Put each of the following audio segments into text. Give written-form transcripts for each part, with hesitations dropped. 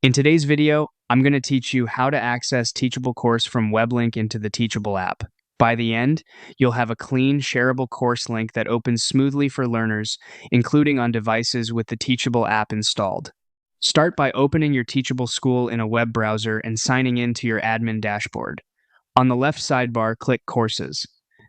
In today's video, I'm going to teach you how to access Teachable course from web link into the Teachable app. By the end, you'll have a clean, shareable course link that opens smoothly for learners, including on devices with the Teachable app installed. Start by opening your Teachable school in a web browser and signing in to your admin dashboard. On the left sidebar, click Courses.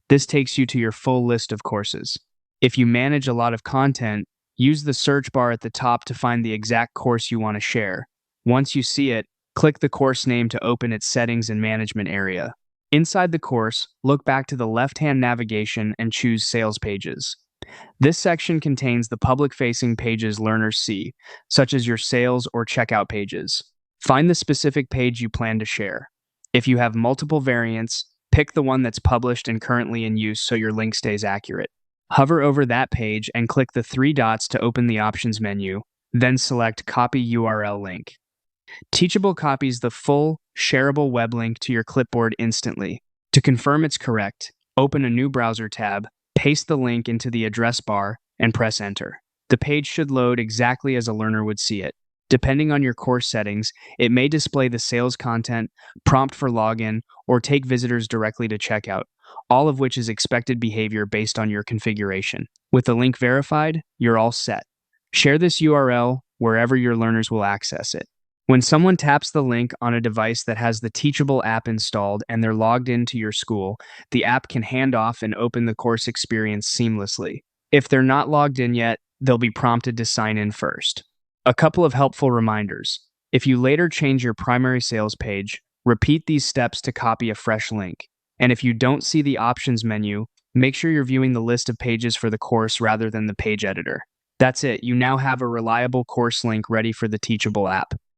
This takes you to your full list of courses. If you manage a lot of content, use the search bar at the top to find the exact course you want to share. Once you see it, click the course name to open its settings and management area. Inside the course, look back to the left-hand navigation and choose Sales Pages. This section contains the public-facing pages learners see, such as your sales or checkout pages. Find the specific page you plan to share. If you have multiple variants, pick the one that's published and currently in use so your link stays accurate. Hover over that page and click the three dots to open the options menu, then select Copy URL Link. Teachable copies the full, shareable web link to your clipboard instantly. To confirm it's correct, open a new browser tab, paste the link into the address bar, and press Enter. The page should load exactly as a learner would see it. Depending on your course settings, it may display the sales content, prompt for login, or take visitors directly to checkout, all of which is expected behavior based on your configuration. With the link verified, you're all set. Share this URL wherever your learners will access it. When someone taps the link on a device that has the Teachable app installed and they're logged into your school, the app can hand off and open the course experience seamlessly. If they're not logged in yet, they'll be prompted to sign in first. A couple of helpful reminders. If you later change your primary sales page, repeat these steps to copy a fresh link. And if you don't see the options menu, make sure you're viewing the list of pages for the course rather than the page editor. That's it. You now have a reliable course link ready for the Teachable app.